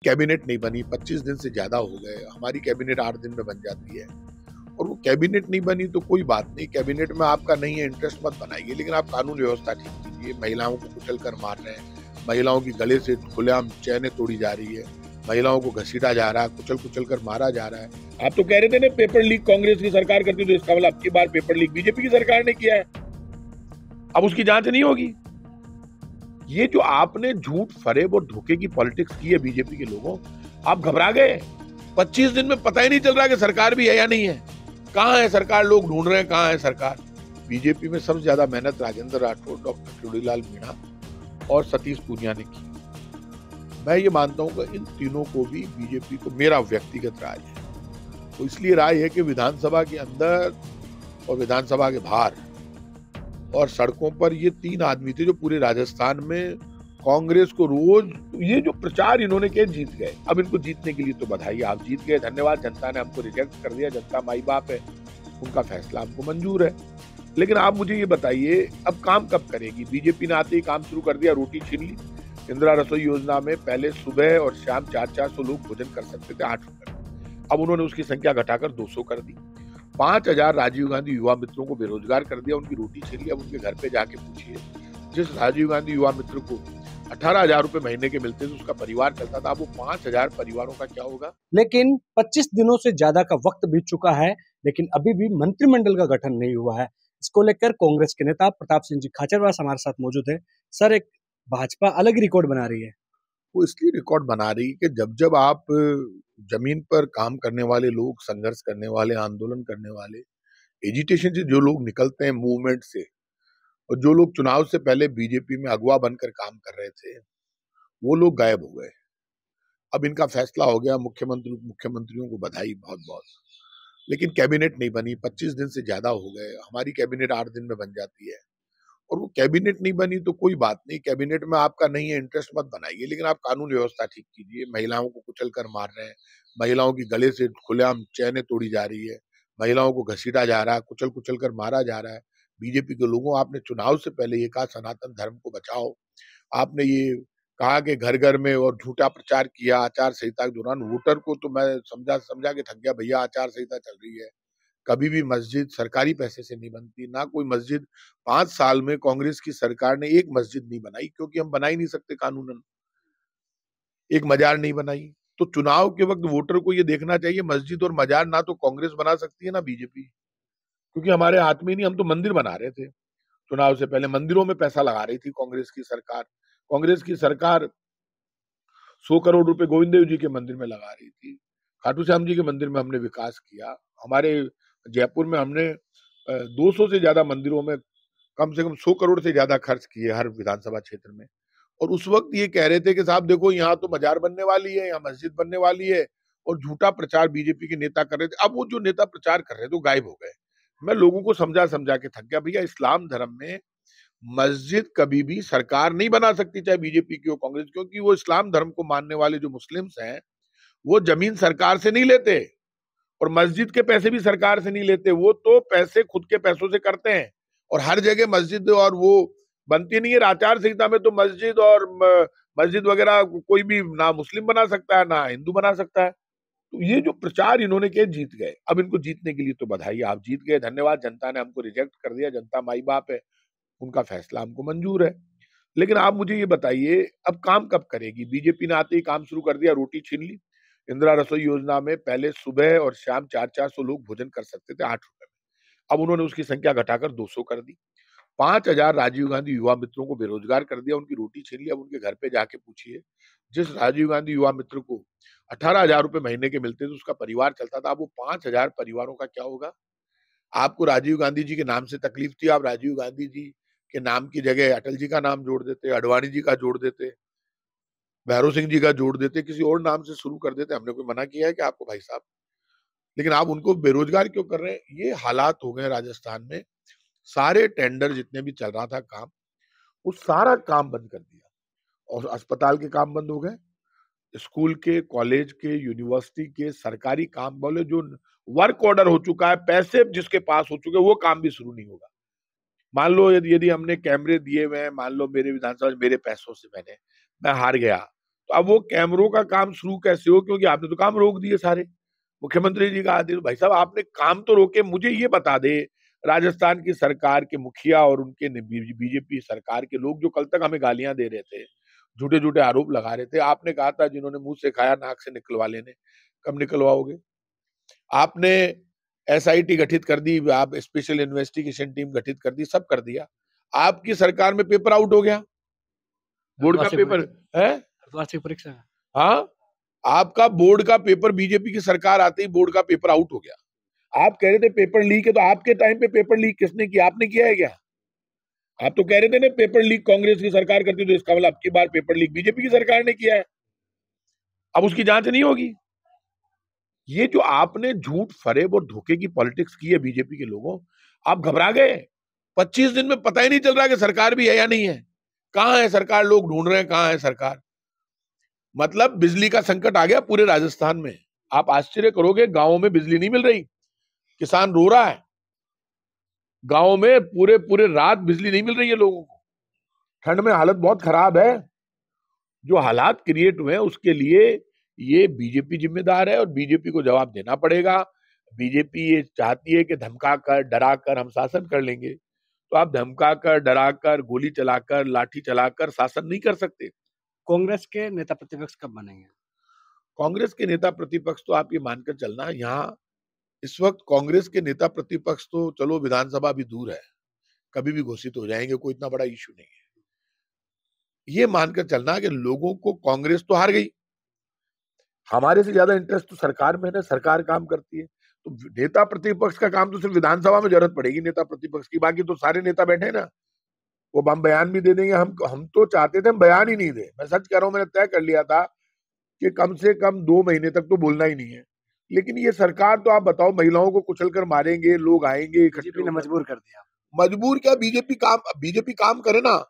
Cabinet नहीं बनी, 25 दिन से ज्यादा हो गए। हमारी कैबिनेट 8 दिन में बन जाती है और वो कैबिनेट नहीं बनी तो कोई बात नहीं, कैबिनेट में आपका नहीं है इंटरेस्ट मत बनाइए, लेकिन आप कानून व्यवस्था ठीक कीजिए। महिलाओं को कुचल कर मार रहे हैं, महिलाओं की गले से खुलेआम चैनें तोड़ी जा रही है, महिलाओं को घसीटा जा रहा है, कुचल कुचल कर मारा जा रहा है। आप तो कह रहे थे ना पेपर लीक कांग्रेस की सरकार करती, तो इसका मतलब अब की बार पेपर लीक बीजेपी की सरकार ने किया है, अब उसकी जांच नहीं होगी। ये जो आपने झूठ, फरेब और धोखे की पॉलिटिक्स की है बीजेपी के लोगों, आप घबरा गए। 25 दिन में पता ही नहीं चल रहा कि सरकार भी है या नहीं है। कहां है सरकार, लोग ढूंढ रहे हैं कहां है सरकार। बीजेपी में सबसे ज्यादा मेहनत राजेंद्र राठौड़, डॉक्टर चुड़ीलाल मीणा और सतीश पूनिया ने की। मैं ये मानता हूं कि इन तीनों को भी बीजेपी को, मेरा व्यक्तिगत राय है, तो इसलिए राय है कि विधानसभा के अंदर और विधानसभा के बाहर और सड़कों पर ये 3 आदमी थे जो पूरे राजस्थान में कांग्रेस को रोज, ये जो प्रचार इन्होंने किया, जीत गए। अब इनको जीतने के लिए तो बधाई, आप जीत गए, धन्यवाद। जनता ने हमको रिजेक्ट कर दिया, जनता माई बाप है, उनका फैसला हमको मंजूर है। लेकिन आप मुझे ये बताइए, अब काम कब करेगी बीजेपी ने? आते ही काम शुरू कर दिया, रोटी छीन ली। इंदिरा रसोई योजना में पहले सुबह और शाम 400 लोग भोजन कर सकते थे 8 रुपए, अब उन्होंने उसकी संख्या घटाकर 200 कर दी। 5000 राजीव गांधी युवा मित्रों को बेरोजगार कर दिया, उनकी रोटी छीन ली। अब उनके घर पे जाके पूछिए, जिस राजीव गांधी युवा मित्र को 18,000 रुपए महीने के मिलते थे, उसका परिवार चलता था, अब वो 5,000 परिवारों का क्या होगा? लेकिन 25 दिनों से ज्यादा का वक्त बीत चुका है, लेकिन अभी भी मंत्रिमंडल का गठन नहीं हुआ है। इसको लेकर कांग्रेस के नेता प्रताप सिंह जी खाचरवास हमारे साथ मौजूद है। सर, एक भाजपा अलग रिकॉर्ड बना रही है। वो इसलिए रिकॉर्ड बना रही है कि जब जब आप जमीन पर काम करने वाले लोग, संघर्ष करने वाले, आंदोलन करने वाले, एजिटेशन से जो लोग निकलते हैं, मूवमेंट से, और जो लोग चुनाव से पहले बीजेपी में अगवा बनकर काम कर रहे थे, वो लोग गायब हो गए। अब इनका फैसला हो गया, मुख्यमंत्रियों को बधाई बहुत बहुत, लेकिन कैबिनेट नहीं बनी, 25 दिन से ज्यादा हो गए। हमारी कैबिनेट 8 दिन में बन जाती है और वो कैबिनेट नहीं बनी तो कोई बात नहीं, कैबिनेट में आपका नहीं है इंटरेस्ट मत बनाइए, लेकिन आप कानून व्यवस्था ठीक कीजिए। महिलाओं को कुचल कर मार रहे हैं, महिलाओं की गले से खुलेआम चैनें तोड़ी जा रही है, महिलाओं को घसीटा जा रहा है, कुचल कुचल कर मारा जा रहा है। बीजेपी के लोगों, आपने चुनाव से पहले ये कहा सनातन धर्म को बचाओ, आपने ये कहा कि घर घर में, और झूठा प्रचार किया आचार संहिता के दौरान। वोटर को तो मैं समझा समझा के थक गया, भैया आचार संहिता चल रही है, कभी भी मस्जिद सरकारी पैसे से नहीं बनती, ना कोई मस्जिद। 5 साल में कांग्रेस की सरकार ने एक मस्जिद नहीं बनाई, क्योंकि हम बना ही नहीं सकते कानूनन। एक मजार नहीं बनाई। तो चुनाव के वक्त वोटर को ये देखना चाहिए, मस्जिद और मजार ना तो कांग्रेस बना सकती है ना बीजेपी, क्योंकि हमारे हाथ में नहीं, हम तो मंदिर बना रहे थे। चुनाव से पहले मंदिरों में पैसा लगा रही थी कांग्रेस की सरकार। कांग्रेस की सरकार 100 करोड़ रुपए गोविंद देव जी के मंदिर में लगा रही थी। खाटू श्याम जी के मंदिर में हमने विकास किया। हमारे जयपुर में हमने 200 से ज्यादा मंदिरों में कम से कम 100 करोड़ से ज्यादा खर्च किए हर विधानसभा क्षेत्र में। और उस वक्त ये कह रहे थे कि साहब देखो, यहाँ तो मजार बनने वाली है, यहाँ मस्जिद बनने वाली है, और झूठा प्रचार बीजेपी के नेता कर रहे थे। अब वो जो नेता प्रचार कर रहे थे वो गायब हो गए। मैं लोगों को समझा समझा के थक गया, भैया इस्लाम धर्म में मस्जिद कभी भी सरकार नहीं बना सकती, चाहे बीजेपी की हो कांग्रेस, क्योंकि वो इस्लाम धर्म को मानने वाले जो मुस्लिम्स हैं, वो जमीन सरकार से नहीं लेते और मस्जिद के पैसे भी सरकार से नहीं लेते, वो तो पैसे खुद के पैसों से करते हैं। और हर जगह मस्जिद और वो बनती नहीं है। आचार संहिता में तो मस्जिद और मस्जिद वगैरह कोई भी ना मुस्लिम बना सकता है ना हिंदू बना सकता है। तो ये जो प्रचार इन्होंने किया, जीत गए। अब इनको जीतने के लिए तो बधाई, आप जीत गए, धन्यवाद। जनता ने हमको रिजेक्ट कर दिया, जनता माई बाप है, उनका फैसला हमको मंजूर है। लेकिन आप मुझे ये बताइए, अब काम कब करेगी बीजेपी ने? आते ही काम शुरू कर दिया, रोटी छीन ली। इंदिरा रसोई योजना में पहले सुबह और शाम 400 लोग भोजन कर सकते थे 8 रुपए में, अब उन्होंने उसकी संख्या घटाकर 200 कर दी। 5000 राजीव गांधी युवा मित्रों को बेरोजगार कर दिया, उनकी रोटी छीन ली। अब उनके घर पे जाके पूछिए, जिस राजीव गांधी युवा मित्र को 18,000 रुपए महीने के मिलते थे, उसका परिवार चलता था, अब वो 5,000 परिवारों का क्या होगा? आपको राजीव गांधी जी के नाम से तकलीफ थी, आप राजीव गांधी जी के नाम की जगह अटल जी का नाम जोड़ देते, अडवाणी जी का जोड़ देते, भैरव सिंह जी का जोड़ देते, किसी और नाम से शुरू कर देते। हमने कोई मना किया है कि आपको, भाई साहब? लेकिन आप उनको बेरोजगार क्यों कर रहे हैं? ये हालात हो गए राजस्थान में। सारे टेंडर जितने भी चल रहा था काम, वो सारा काम बंद कर दिया, और अस्पताल के काम बंद हो गए, स्कूल के, कॉलेज के, यूनिवर्सिटी के सरकारी काम बोले, जो वर्क ऑर्डर हो चुका है, पैसे जिसके पास हो चुके, वो काम भी शुरू नहीं होगा। मान लो यदि हमने कैमरे दिए हुए हैं, मान लो मेरे विधानसभा मेरे पैसों से मैं हार गया, तो अब वो कैमरों का काम शुरू कैसे हो, क्योंकि आपने तो काम रोक दिए सारे। मुख्यमंत्री जी का आदेश, भाई साहब आपने काम तो रोके, मुझे ये बता दे, राजस्थान की सरकार के मुखिया और उनके बीजेपी सरकार के लोग जो कल तक हमें गालियां दे रहे थे, झूठे झूठे आरोप लगा रहे थे, आपने कहा था जिन्होंने मुंह से खाया नाक से निकलवा लेने, कब निकलवाओगे? आपने एसआईटी गठित कर दी, आप स्पेशल इन्वेस्टिगेशन टीम गठित कर दी, सब कर दिया, आपकी सरकार में पेपर आउट हो गया, बोर्ड का पेपर है। अर्धवार्षिक परीक्षा, हाँ, आपका बोर्ड का पेपर, बीजेपी की सरकार आते ही बोर्ड का पेपर आउट हो गया। आप कह रहे थे पेपर लीक है, तो आपके टाइम पे पेपर लीक किसने किया? आपने किया है क्या? आप तो कह रहे थे ना पेपर लीक कांग्रेस की सरकार करती, तो इसका मतलब अब की बार पेपर लीक बीजेपी की सरकार ने किया है, अब उसकी जांच नहीं होगी? ये जो आपने झूठ फरेब और धोखे की पॉलिटिक्स की है बीजेपी के लोगों, आप घबरा गए। 25 दिन में पता ही नहीं चल रहा कि सरकार भी है या नहीं है। कहां है सरकार? लोग ढूंढ रहे हैं कहां है सरकार। मतलब बिजली का संकट आ गया पूरे राजस्थान में। आप आश्चर्य करोगे, गांवों में बिजली नहीं मिल रही, किसान रो रहा है। गांव में पूरे पूरे रात बिजली नहीं मिल रही है लोगों को। ठंड में हालत बहुत खराब है। जो हालात क्रिएट हुए हैं उसके लिए ये बीजेपी जिम्मेदार है और बीजेपी को जवाब देना पड़ेगा। बीजेपी ये चाहती है कि धमका कर डरा कर हम शासन कर लेंगे, तो आप धमका कर डरा कर गोली चलाकर लाठी चलाकर शासन नहीं कर सकते। कांग्रेस के नेता प्रतिपक्ष कब बनेंगे? कांग्रेस के नेता प्रतिपक्ष तो आप ये मानकर चलना, यहाँ इस वक्त कांग्रेस के नेता प्रतिपक्ष तो चलो विधानसभा भी दूर है, कभी भी घोषित हो जाएंगे, कोई इतना बड़ा इश्यू नहीं है। ये मानकर चलना कि लोगों को कांग्रेस तो हार गई, हमारे से ज्यादा इंटरेस्ट तो सरकार में है, सरकार काम करती है। तो नेता प्रतिपक्ष का काम तो सिर्फ विधानसभा में जरूरत पड़ेगी नेता प्रतिपक्ष की, बाकी तो सारे नेता बैठे ना, वो हम बयान भी दे देंगे। हम तो चाहते थे हम बयान ही नहीं दे, मैं सच कह रहा हूं, मैंने तय कर लिया था कि कम से कम 2 महीने तक तो बोलना ही नहीं है। लेकिन ये सरकार तो आप बताओ, महिलाओं को कुचल कर मारेंगे, लोग आएंगे इकट्ठे बीजेपी ने होकर। मजबूर कर दिया। मजबूर क्या, बीजेपी काम करे ना।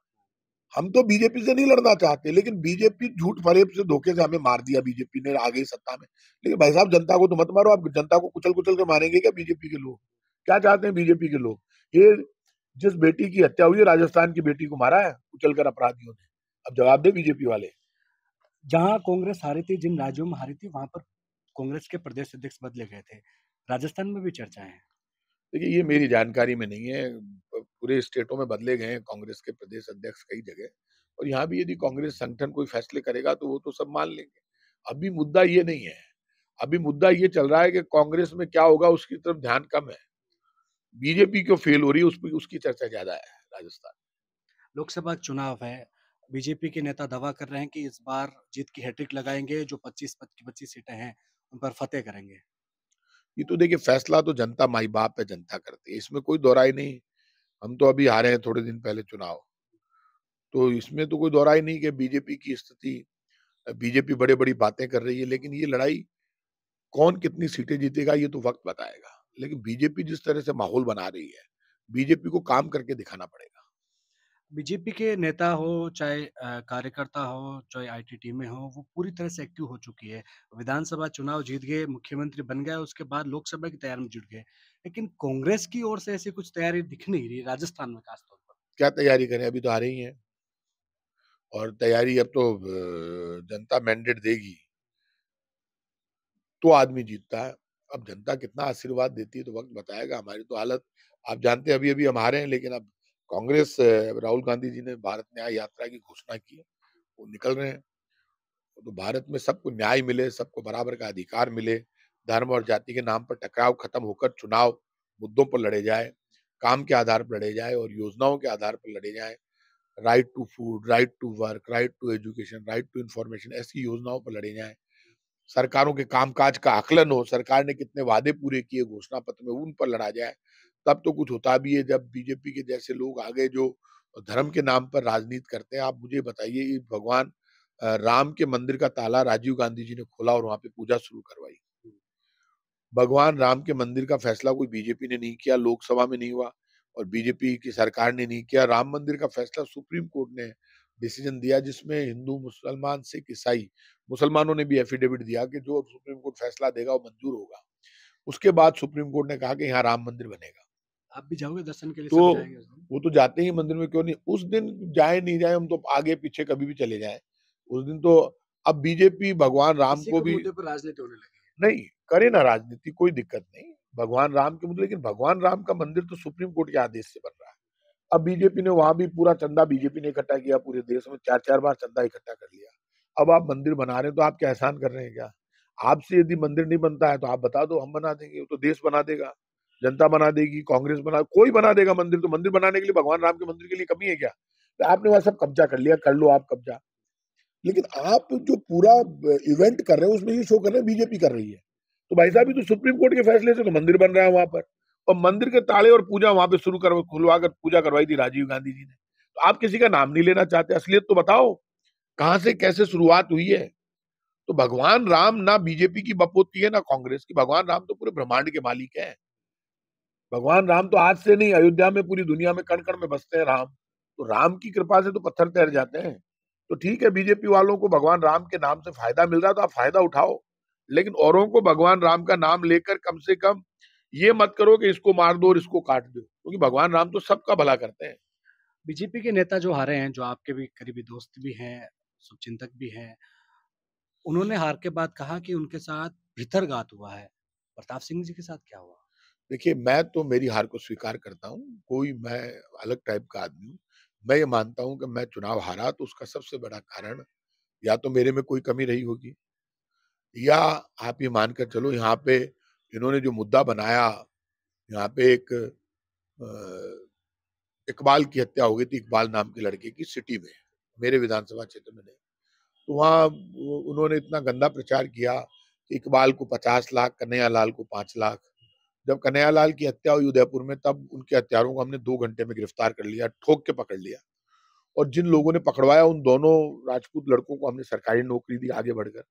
हम तो बीजेपी से नहीं लड़ना चाहते, लेकिन बीजेपी झूठ फरेब से धोखे से हमें मार दिया, बीजेपी ने आ गई सत्ता में। लेकिन भाई साहब जनता को तो मत मारो, आप जनता को कुचल कुचल कर मारेंगे क्या बीजेपी के लोग? क्या चाहते हैं बीजेपी के लोग? ये जिस बेटी की हत्या हुई है, राजस्थान की बेटी को मारा है कुचल कर अपराधियों ने, अब जवाब दे बीजेपी वाले। जहां कांग्रेस हारी थी, जिन राज्यों में हारी थी, वहां पर कांग्रेस के प्रदेश अध्यक्ष बदले गए थे। राजस्थान में भी चर्चाएं हैं। देखिए ये मेरी जानकारी में नहीं है, पूरे स्टेटों में बदले गए हैं कांग्रेस के प्रदेश अध्यक्ष कई जगह, और यहाँ भी यदि कांग्रेस संगठन कोई फैसले करेगा तो वो तो सब मान लेंगे। अभी मुद्दा ये नहीं है, अभी मुद्दा ये चल रहा है कि कांग्रेस में क्या होगा उसकी तरफ ध्यान कम है, बीजेपी क्यों फेल हो रही है उसकी चर्चा ज्यादा है राजस्थान। लोकसभा चुनाव है, बीजेपी के नेता दावा कर रहे हैं कि इस बार जीत की हैट्रिक लगाएंगे, जो 25 सीटें हैं उन पर फतेह करेंगे। ये तो देखिए फैसला तो जनता माई बाप है, जनता करती है, इसमें कोई दोहराई नहीं। हम तो अभी हारे हैं थोड़े दिन पहले चुनाव, तो इसमें तो कोई दोहराई नहीं कि बीजेपी की स्थिति, बीजेपी बड़े बड़ी बातें कर रही है, लेकिन ये लड़ाई कौन कितनी सीटें जीतेगा ये तो वक्त बताएगा। लेकिन बीजेपी जिस तरह से माहौल बना रही है, बीजेपी को काम करके दिखाना पड़ेगा। बीजेपी के नेता हो, चाहे कार्यकर्ता हो, चाहे आईटी टीमें हो, वो पूरी तरह से एक्टिव हो चुकी है। विधानसभा चुनाव जीत गए, मुख्यमंत्री बन गए, उसके बाद लोकसभा की तैयारी में जुट गए। लेकिन कांग्रेस की ओर से ऐसी कुछ तैयारी दिख नहीं रही राजस्थान में खासतौर पर। क्या तैयारी करें, अभी तो आ रही है, और तैयारी अब तो जनता मैंडेट देगी तो आदमी जीतता है। अब जनता कितना आशीर्वाद देती है तो वक्त बताएगा। हमारी तो हालत आप जानते हैं, अभी अभी हम हारे हैं, लेकिन अब कांग्रेस, राहुल गांधी जी ने भारत न्याय यात्रा की घोषणा की है, वो निकल रहे हैं। तो भारत में सबको न्याय मिले, सबको बराबर का अधिकार मिले, धर्म और जाति के नाम पर टकराव खत्म होकर चुनाव मुद्दों पर लड़े जाए, काम के आधार पर लड़े जाए और योजनाओं के आधार पर लड़े जाए। Right to food, right to work, right to education, right to information, ऐसी योजनाओं पर लड़े जाए। सरकारों के कामकाज का आकलन हो, सरकार ने कितने वादे पूरे किए घोषणा पत्र में, उन पर लड़ा जाए, तब तो कुछ होता भी है। जब बीजेपी के जैसे लोग आगे जो धर्म के नाम पर राजनीति करते हैं, आप मुझे बताइए, ये भगवान राम के मंदिर का ताला राजीव गांधी जी ने खोला और वहां पे पूजा शुरू करवाई। भगवान राम के मंदिर का फैसला कोई बीजेपी ने नहीं किया, लोकसभा में नहीं हुआ और बीजेपी की सरकार ने नहीं किया। राम मंदिर का फैसला सुप्रीम कोर्ट ने डिसीजन दिया, जिसमें हिंदू, मुसलमान, सिख, ईसाई, मुसलमानों ने भी एफिडेविट दिया कि जो सुप्रीम कोर्ट फैसला देगा वो मंजूर होगा। उसके बाद सुप्रीम कोर्ट ने कहा कि यहाँ राम मंदिर बनेगा। आप भी जाओगे दर्शन के लिए? तो सब जाएंगे उस दिन? वो तो जाते ही मंदिर में, क्यों नहीं, उस दिन जाए नहीं जाए, हम तो आगे पीछे कभी भी चले जाए, उस दिन तो अब बीजेपी भगवान राम इसी को के भी मुद्दे पर राजनीति होने लगी है। नहीं करे ना राजनीति, कोई दिक्कत नहीं। भगवान राम के मुद्दे, लेकिन भगवान राम का मंदिर तो सुप्रीम कोर्ट के आदेश से बन रहा है। अब बीजेपी ने वहां भी पूरा चंदा बीजेपी ने इकट्ठा किया, पूरे देश में 4-4 बार चंदा इकट्ठा कर लिया। अब आप मंदिर बना रहे हैं तो आप क्या एहसान कर रहे हैं क्या? आपसे यदि मंदिर नहीं बनता है तो आप बता दो, हम बना देंगे। वो तो देश बना देगा, जनता बना देगी, कांग्रेस बना, कोई बना देगा मंदिर। तो मंदिर बनाने के लिए भगवान राम के मंदिर के लिए कमी है क्या? तो आपने वहां सब कब्जा कर लिया, कर लो आप कब्जा। लेकिन आप जो पूरा इवेंट कर रहे हैं उसमें ये शो कर रहे हैं बीजेपी कर रही है। तो भाई साहब, ये तो सुप्रीम कोर्ट के फैसले से तो मंदिर बन रहा है वहां पर, और मंदिर के ताले और पूजा वहां पे शुरू कर खुलवा कर पूजा करवाई थी राजीव गांधी जी ने। तो आप किसी का नाम नहीं लेना चाहते, असलियत तो बताओ कहां से कैसे शुरुआत हुई है। तो भगवान राम ना बीजेपी की बपोती है ना कांग्रेस की, भगवान राम तो पूरे ब्रह्मांड के मालिक है। भगवान राम तो आज से नहीं, अयोध्या में पूरी दुनिया में कण कण में बसते हैं राम। तो राम की कृपा से तो पत्थर तैर जाते हैं। तो ठीक है, बीजेपी वालों को भगवान राम के नाम से फायदा मिल रहा है तो आप फायदा उठाओ, लेकिन औरों को भगवान राम का नाम लेकर कम से कम ये मत करो कि इसको मार दो और इसको काट दो, क्योंकि भगवान राम तो सबका भला करते हैं। बीजेपी के नेता जो हारे हैं, जो आपके भी करीबी दोस्त भी हैं, शुभचिंतक भी हैं, उन्होंने हार के बाद कहा कि उनके साथ भितरघात हुआ है। प्रताप सिंह जी के साथ क्या हुआ? देखिए, मैं तो मेरी हार को स्वीकार करता हूँ, कोई मैं अलग टाइप का आदमी हूँ। मैं ये मानता हूँ कि मैं चुनाव हारा तो उसका सबसे बड़ा कारण या तो मेरे में कोई कमी रही होगी, या आप ये मानकर चलो यहाँ पे इन्होंने जो मुद्दा बनाया, यहाँ पे एक इकबाल की हत्या हो गई थी, इकबाल नाम के लड़के की सिटी में, मेरे विधानसभा क्षेत्र में नहीं। तो वहाँ उन्होंने इतना गंदा प्रचार किया कि इकबाल को 50 लाख, कन्हैयालाल को 5 लाख। जब कन्हैयालाल की हत्या हुई उदयपुर में, तब उनके हत्यारों को हमने 2 घंटे में गिरफ्तार कर लिया, ठोक के पकड़ लिया। और जिन लोगों ने पकड़वाया उन दोनों राजपूत लड़कों को हमने सरकारी नौकरी दी आगे बढ़कर।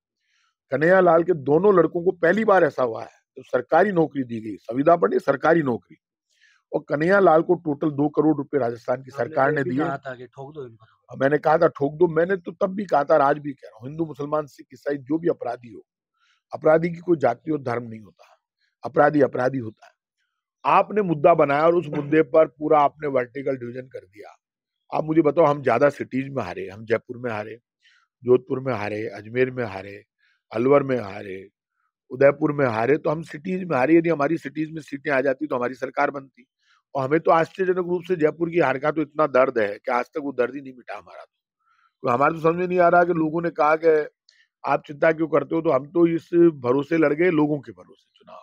कन्हैयालाल के दोनों लड़कों को पहली बार ऐसा हुआ है तो सरकारी नौकरी दी गई, संविदा पर नहीं, सरकारी नौकरी। और कन्हैयालाल को टोटल 2 करोड़ रुपए राजस्थान की आपने सरकार तो ये ने भी दिए। कहा था कि ठोक दो इनको। और मैंने कहा था ठोक दो, मैंने तो तब भी कहा था और आज भी कह रहा हूँ, हिंदू मुसलमान सिख ईसाई जो भी अपराधी हो, अपराधी की कोई जाति और धर्म नहीं होता, अपराधी अपराधी होता है। आपने मुद्दा बनाया और उस मुद्दे पर पूरा आपने वर्टिकल डिवीजन कर दिया। आप मुझे बताओ, हम ज्यादा सिटीज में हारे, हम जयपुर में हारे, जोधपुर में हारे, अजमेर में हारे, अलवर में हारे, उदयपुर में हारे, तो हम सिटीज में हारे। यदि हमारी सिटीज में सीटें आ जाती तो हमारी सरकार बनती। और हमें तो आश्चर्यजनक रूप से जयपुर की हार का तो इतना दर्द है कि आज तक वो दर्द ही नहीं मिटा हमारा। तो हमारे तो समझ में नहीं आ रहा कि लोगों ने कहा कि आप चिंता क्यों करते हो, तो हम तो इस भरोसे लड़ गए, लोगों के भरोसे चुनाव।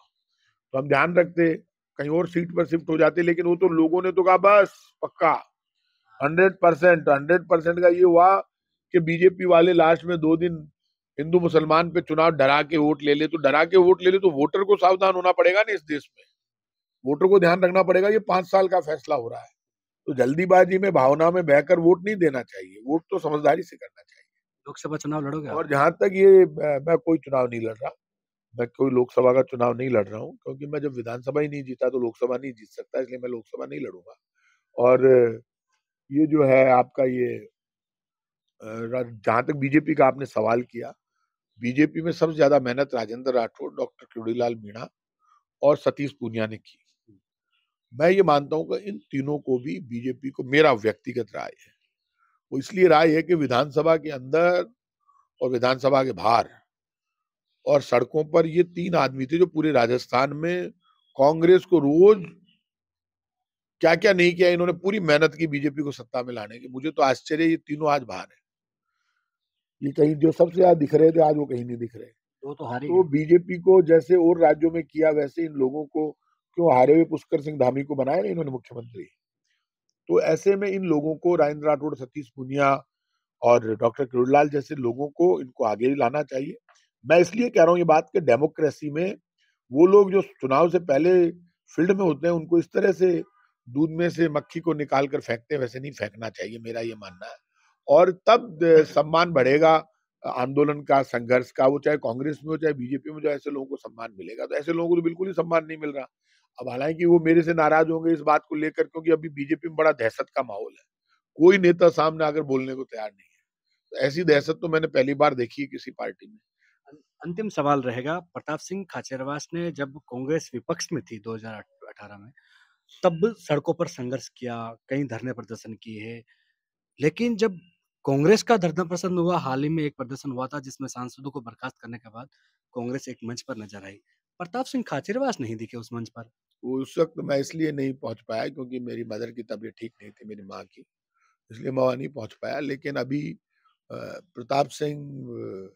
तो हम ध्यान रखते, कहीं और सीट पर शिफ्ट हो जाते, लेकिन वो तो लोगों ने तो कहा बस पक्का 100%। 100% का ये हुआ कि बीजेपी वाले लास्ट में 2 दिन हिंदू मुसलमान पे चुनाव डरा के वोट ले ले। तो डरा के वोट ले ले तो वोटर को सावधान होना पड़ेगा ना, इस देश में वोटर को ध्यान रखना पड़ेगा, ये 5 साल का फैसला हो रहा है। तो जल्दीबाजी में भावना में बहकर वोट नहीं देना चाहिए, वोट तो समझदारी से करना चाहिए। लोकसभा चुनाव लड़ोगे आप? और जहां तक ये मैं कोई चुनाव नहीं लड़ रहा, मैं कोई लोकसभा का चुनाव नहीं लड़ रहा हूँ, क्योंकि मैं जब विधानसभा ही नहीं जीता तो लोकसभा नहीं जीत सकता, इसलिए मैं लोकसभा नहीं लड़ूंगा। और ये जो है आपका ये जहां तक बीजेपी का आपने सवाल किया, बीजेपी में सबसे ज्यादा मेहनत राजेंद्र राठौड़, डॉक्टर किरोड़ीलाल मीणा और सतीश पूनिया ने की। मैं ये मानता हूं कि इन तीनों को भी बीजेपी को, मेरा व्यक्तिगत राय है, वो इसलिए राय है कि विधानसभा के अंदर और विधानसभा के बाहर और सड़कों पर ये 3 आदमी थे जो पूरे राजस्थान में कांग्रेस को रोज क्या क्या नहीं किया, इन्होंने पूरी मेहनत की बीजेपी को सत्ता में लाने की। मुझे तो आश्चर्य, ये तीनों आज बाहर है। ये कहीं जो सबसे ज्यादा दिख रहे थे आज वो कहीं नहीं दिख रहे। वो तो हारी तो है। बीजेपी को जैसे और राज्यों में किया वैसे इन लोगों को क्यों हारे हुए पुष्कर सिंह धामी को बनाया ना इन्होंने मुख्यमंत्री। तो ऐसे में इन लोगों को राजेंद्र राठौड़, सतीश पूनिया और डॉक्टर किरोड़ीलाल जैसे लोगों को इनको आगे ही लाना चाहिए। मैं इसलिए कह रहा हूँ ये बात कि डेमोक्रेसी में वो लोग जो चुनाव से पहले फील्ड में होते हैं उनको इस तरह से दूध में से मक्खी को निकाल कर फेंकते हैं, वैसे नहीं फेंकना चाहिए, मेरा ये मानना है। और तब सम्मान बढ़ेगा आंदोलन का, संघर्ष का, वो चाहे कांग्रेस में हो चाहे बीजेपी में, जो ऐसे लोगों को सम्मान मिलेगा। तो ऐसे लोगों को तो बिल्कुल ही सम्मान नहीं मिल रहा। अब हालांकि वो मेरे से नाराज होंगे इस बात को लेकर, क्योंकि अभी बीजेपी में बड़ा दहशत का माहौल है, कोई नेता सामने आकर बोलने को तैयार नहीं है। तो ऐसी दहशत तो मैंने पहली बार देखी है किसी पार्टी में। अंतिम सवाल रहेगा, प्रताप सिंह खाचरियावास ने जब कांग्रेस विपक्ष में थी 2018 में, तब सड़कों पर संघर्ष किया, कई धरने प्रदर्शन किए हैं, लेकिन जब कांग्रेस का धरना प्रदर्शन हुआ, हाल ही में एक प्रदर्शन हुआ था जिसमें सांसदों को बर्खास्त करने के बाद कांग्रेस एक मंच पर नजर आई। प्रताप सिंह खाचरियावास नहीं दिखे उस मंच पर। वो उस वक़्त मैं इसलिए नहीं पहुँच पाया क्योंकि मेरी मदर की तबीयत ठीक नहीं थी, मेरी माँ की, इसलिए मैं वहाँ नहीं पहुँच पाया। लेकिन अभी प्रताप सिंह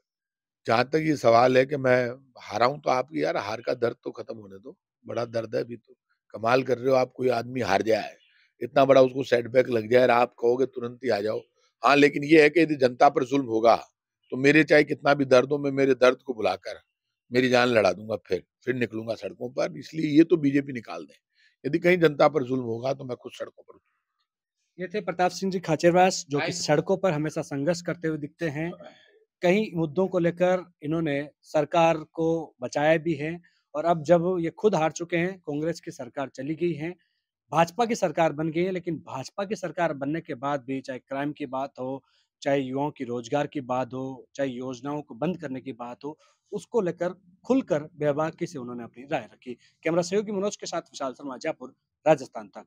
जहाँ तक ये सवाल है कि मैं हारा हूँ, तो आप यार हार का दर्द तो खत्म होने दो, बड़ा दर्द है अभी तो। कमाल कर रहे हो आप, कोई आदमी हार जाए, इतना बड़ा उसको सेटबैक लग जाए और आप कहोगे तुरंत ही आ जाओ। हाँ, लेकिन ये है कि यदि जनता पर ज़ुल्म होगा, तो मेरे चाहे कितना भी दर्द हो, मैं मेरे दर्द को भुलाकर मेरी जान लड़ा दूँगा फिर निकलूँगा सड़कों पर, इसलिए ये तो बीजेपी निकाल दें। यदि कहीं जनता पर ज़ुल्म होगा, तो मैं खुद सड़कों पर ये थे प्रताप सिंह जी खाचरियावास जो कि उतरूँगा। सड़कों पर हमेशा संघर्ष करते हुए दिखते हैं। कई मुद्दों को लेकर इन्होंने सरकार को बचाया भी है और अब जब ये खुद हार चुके हैं, कांग्रेस की सरकार चली गई है, भाजपा की सरकार बन गई है, लेकिन भाजपा की सरकार बनने के बाद भी चाहे क्राइम की बात हो, चाहे युवाओं की रोजगार की बात हो, चाहे योजनाओं को बंद करने की बात हो, उसको लेकर खुलकर बेबाकी से उन्होंने अपनी राय रखी। कैमरा सहयोगी मनोज के साथ विशाल शर्मा, जयपुर, राजस्थान तक।